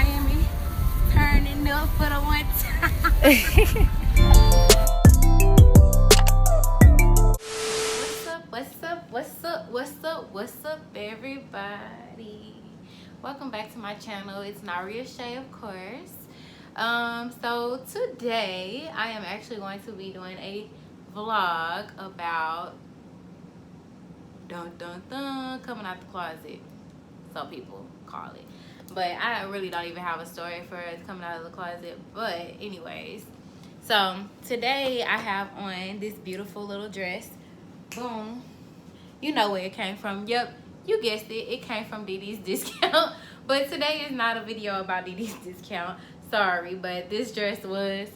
Miami, turning up for the one time. What's up, everybody? Welcome back to my channel. It's Naria Shay, of course. So today I am actually going to be doing a vlog about coming out the closet, so people call it. But I really don't even have a story for coming out of the closet. But anyways, so today I have on this beautiful little dress. Boom. You know where it came from. Yep, you guessed it. It came from DD's Discount. But today is not a video about DD's Discount. Sorry, but this dress was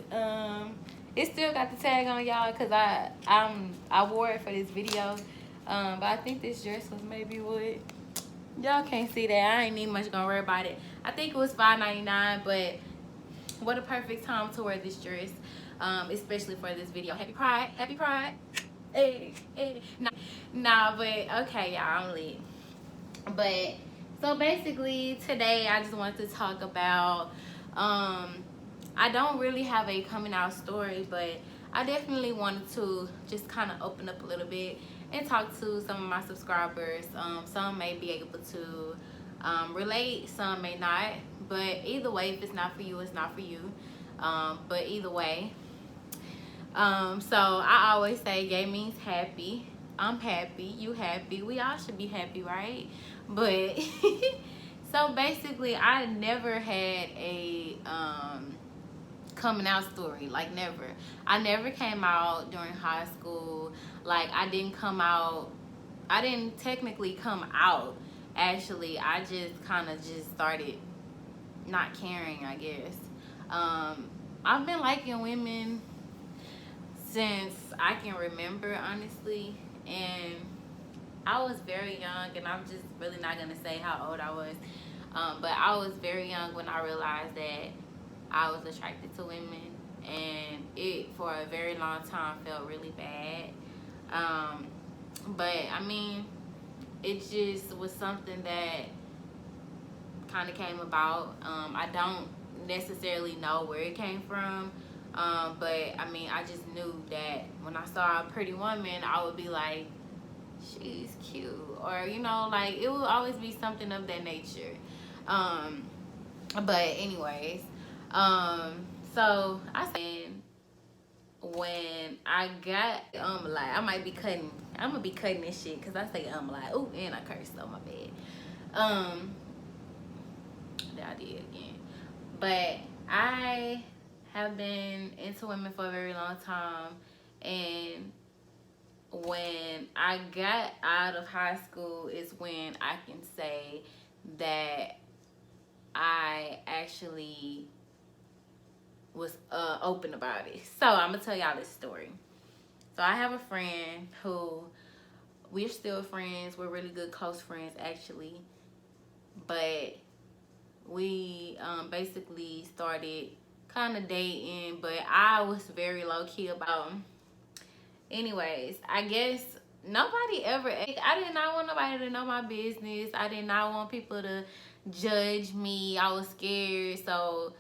it still got the tag on, y'all, because I wore it for this video. But I think this dress was maybe what, y'all can't see that. I ain't even much gonna worry about it. I think it was $5.99, but what a perfect time to wear this dress, especially for this video. Happy Pride, happy Pride. Hey. Nah, but okay, y'all, I'm lit. But so basically today I just wanted to talk about I don't really have a coming out story, but I definitely wanted to just kind of open up a little bit and talk to some of my subscribers. Some may be able to relate, some may not, but either way, if it's not for you, it's not for you. But either way, so I always say gay means happy. I'm happy, you happy, we all should be happy, right? But so basically I never had a coming out story, like never. I never came out during high school. Like I didn't technically come out, actually. I just kind of just started not caring, I guess. I've been liking women since I can remember, honestly, and I was very young, and I'm just really not gonna say how old I was, but I was very young when I realized that I was attracted to women, and it for a very long time felt really bad. But I mean, it just was something that kind of came about. I don't necessarily know where it came from. But I mean, I just knew that when I saw a pretty woman, I would be like, she's cute, or you know, like it will always be something of that nature. But anyways, so I said when I got like I'm gonna be cutting this shit because I say like, ooh, and I cursed, on my bad. That I did again, but I have been into women for a very long time, and when I got out of high school is when I can say that I actually was open about it. So I'm gonna tell y'all this story. So I have a friend who we're still friends. We're really good, close friends, actually, but we basically started kind of dating, but I was very low-key about anyways. I guess nobody ever, I did not want nobody to know my business. I did not want people to judge me. I was scared, so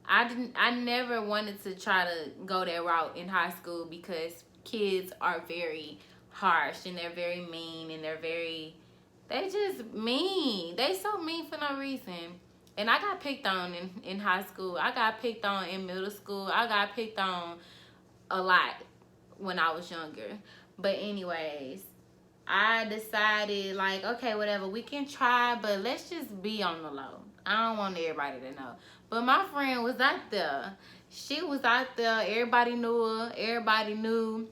I never wanted to try to go that route in high school, because kids are very harsh and they're very mean, and they just mean. They so mean for no reason. And I got picked on in high school. I got picked on in middle school. I got picked on a lot when I was younger. But anyways, I decided, like, okay, whatever, we can try, but let's just be on the low. I don't want everybody to know. But my friend was out there. She was out there. Everybody knew her. Everybody knew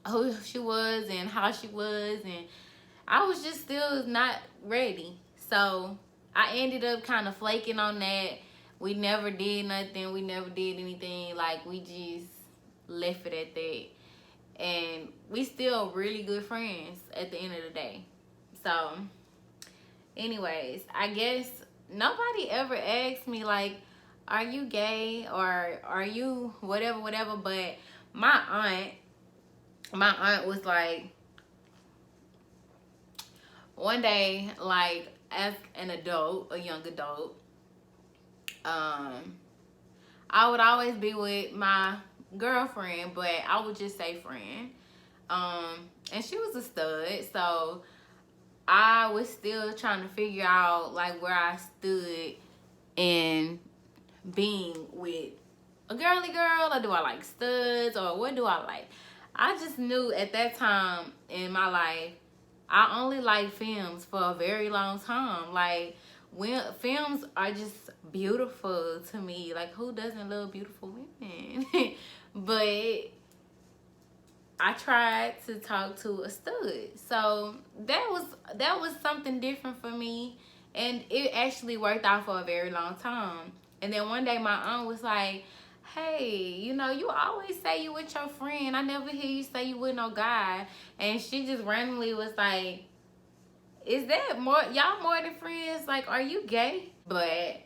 who she was and how she was. And I was just still not ready. So I ended up kind of flaking on that. We never did nothing. We never did anything. Like, we just left it at that. And we still really good friends at the end of the day. So anyways, I guess nobody ever asked me, like, are you gay or are you whatever, but my aunt was like, one day, like, as an adult, a young adult, Um, I would always be with my girlfriend, but I would just say friend. And she was a stud, so I was still trying to figure out like where I stood in being with a girly girl, or do I like studs, or what do I like? I just knew at that time in my life, I only liked films for a very long time. Like, when films are just beautiful to me. Like, who doesn't love beautiful women? But I tried to talk to a stud, so that was something different for me, and it actually worked out for a very long time. And then one day my aunt was like, "Hey, you always say you with your friend. I never hear you say you with no guy." And she just randomly was like, "Is that more y'all more than friends? Like, are you gay?" But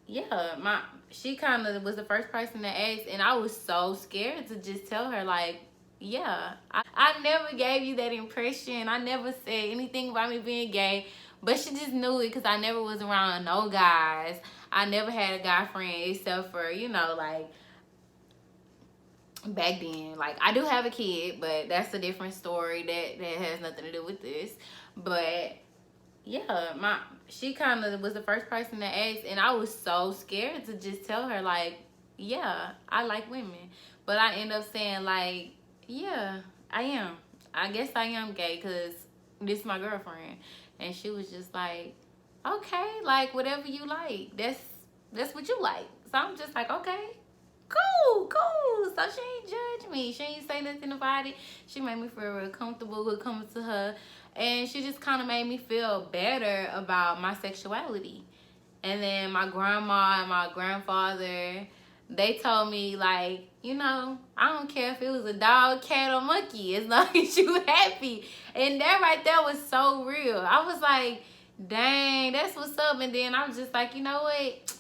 yeah, she kind of was the first person to ask, and I was so scared to just tell her, like, yeah, I never gave you that impression. I never said anything about me being gay, but she just knew it because I never was around no guys. I never had a guy friend except for, like, back then. Like, I do have a kid, but that's a different story that has nothing to do with this. But yeah, she kind of was the first person to ask, and I was so scared to just tell her, like, yeah, I like women. But I end up saying, like, yeah, I am. I guess I am gay because this is my girlfriend. And she was just like, okay, like, whatever you like, that's what you like. So I'm just like, okay, cool. So she ain't judge me. She ain't say nothing about it. She made me feel real comfortable with coming to her. And she just kind of made me feel better about my sexuality. And then my grandma and my grandfather, they told me, like, I don't care if it was a dog, cat, or monkey, as long as you happy. And that right there was so real. I was like, dang, that's what's up. And then I was just like, you know what?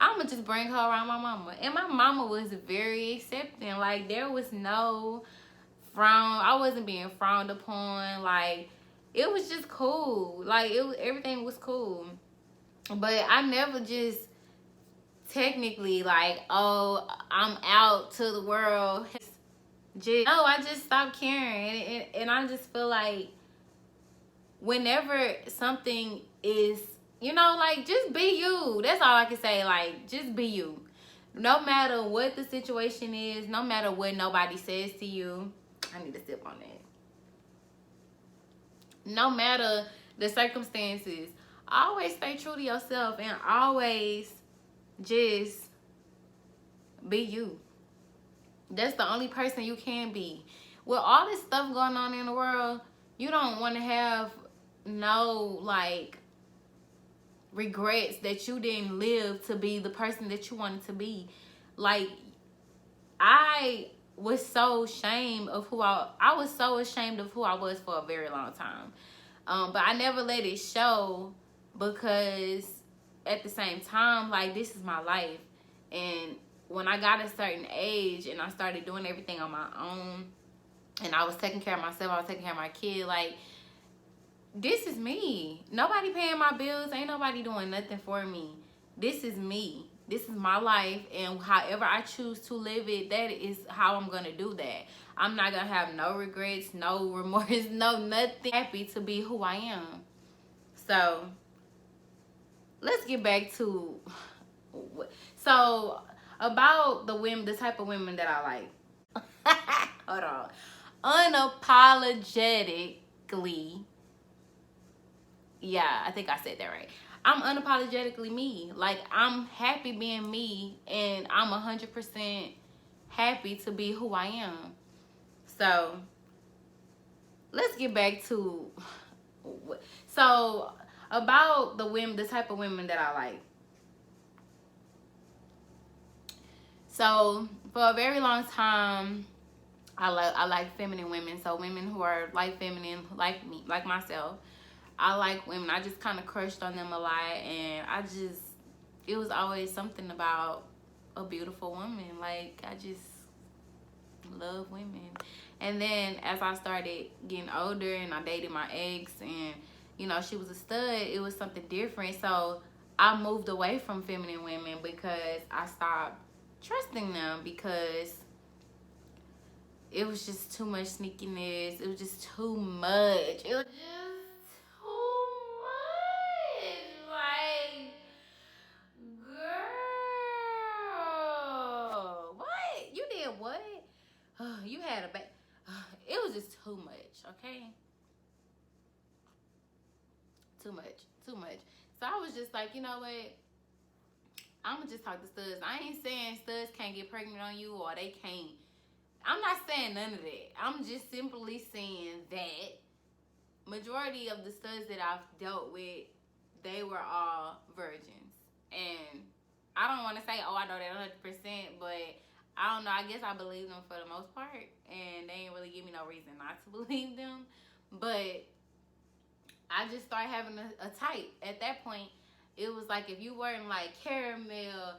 I'm gonna just bring her around my mama. And my mama was very accepting. Like, there was no frown. I wasn't being frowned upon. Like, it was just cool. Like, everything was cool. But I never just technically, like, oh, I'm out to the world. No, I just stopped caring. And I just feel like whenever something is, like, just be you. That's all I can say. Like, just be you. No matter what the situation is, no matter what nobody says to you. I need to sip on that. No matter the circumstances, always stay true to yourself and always just be you. That's the only person you can be. With all this stuff going on in the world, you don't want to have no, like, regrets that you didn't live to be the person that you wanted to be. Like, I was so ashamed of who I was so ashamed of who I was for a very long time. But I never let it show, because at the same time, like, this is my life. And when I got a certain age and I started doing everything on my own, and I was taking care of myself, I was taking care of my kid, like, this is me. Nobody paying my bills. Ain't nobody doing nothing for me. This is me. This is my life, and however I choose to live it, that is how I'm gonna do that. I'm not gonna have no regrets, no remorse, no nothing. Happy to be who I am. So let's get back to about the type of women that I like. Hold on. Unapologetically. Yeah, I think I said that right. I'm unapologetically me. Like, I'm happy being me, and I'm 100% happy to be who I am. So let's get back to about the type of women that I like. So for a very long time, I like feminine women. So women who are like feminine, like me, like myself. I like women. I just kind of crushed on them a lot, and it was always something about a beautiful woman. Like, I just love women. And then as I started getting older and I dated my ex, and she was a stud, it was something different. So I moved away from feminine women because I stopped trusting them because it was just too much sneakiness. It was just too much. It was just too much. Like, girl, what? You did what? You had a bad. It was just too much, okay? Too much. Too much. So I was just like, you know what? I'm gonna just talk to studs. I ain't saying studs can't get pregnant on you or they can't. I'm not saying none of that. I'm just simply saying that majority of the studs that I've dealt with, they were all virgins. And I don't want to say, oh, I know that 100%, but I don't know. I guess I believe them for the most part. And they ain't really give me no reason not to believe them. But I just started having a type. At that point, it was like if you weren't like caramel,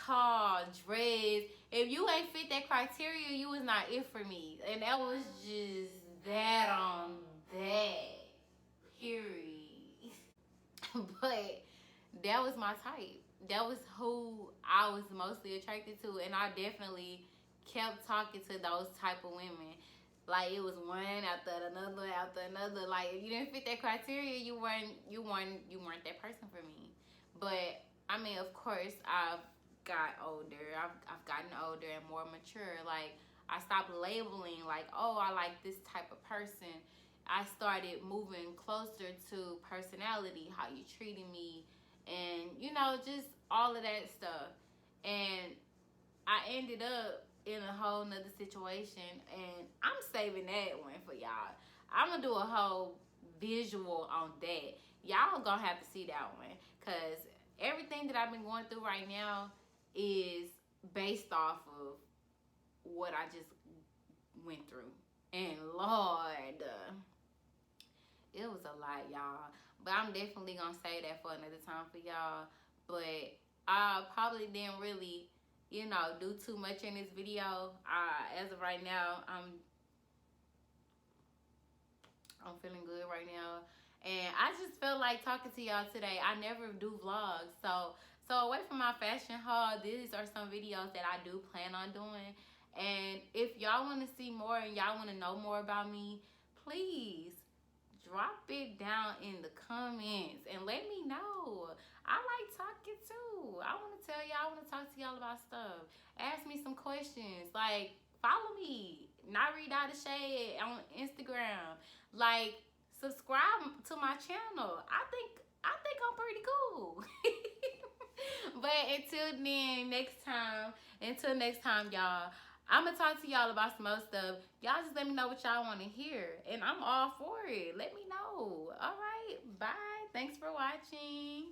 tall, dreads, if you ain't fit that criteria, you was not it for me. And that was just that on that. Period. But that was my type. That was who I was mostly attracted to. And I definitely kept talking to those type of women. Like it was one after another after another. Like if you didn't fit that criteria, you weren't that person for me. But I mean, of course, I've got older. I've gotten older and more mature. Like I stopped labeling like, oh, I like this type of person. I started moving closer to personality, how you treated me, and just all of that stuff. And I ended up in a whole nother situation, and I'm saving that one for y'all. I'm gonna do a whole visual on that. Y'all gonna have to see that one, cause everything that I've been going through right now is based off of what I just went through. And Lord, it was a lot, y'all. But I'm definitely gonna say that for another time for y'all. But I probably didn't really, do too much in this video. As of right now, I'm feeling good right now. And I just felt like talking to y'all today. I never do vlogs. So away from my fashion haul, these are some videos that I do plan on doing. And if y'all want to see more and y'all want to know more about me, please drop it down in the comments and let me know. I like talking too. I want to tell y'all, I want to talk to y'all about stuff. Ask me some questions. Like, follow me, Not Read Out of Shade on Instagram. Like, subscribe to my channel. I think I'm pretty cool. But until next time, y'all, I'm gonna talk to y'all about some other stuff. Y'all just let me know what y'all want to hear, and I'm all for it. Let me know. All right, bye. Thanks for watching.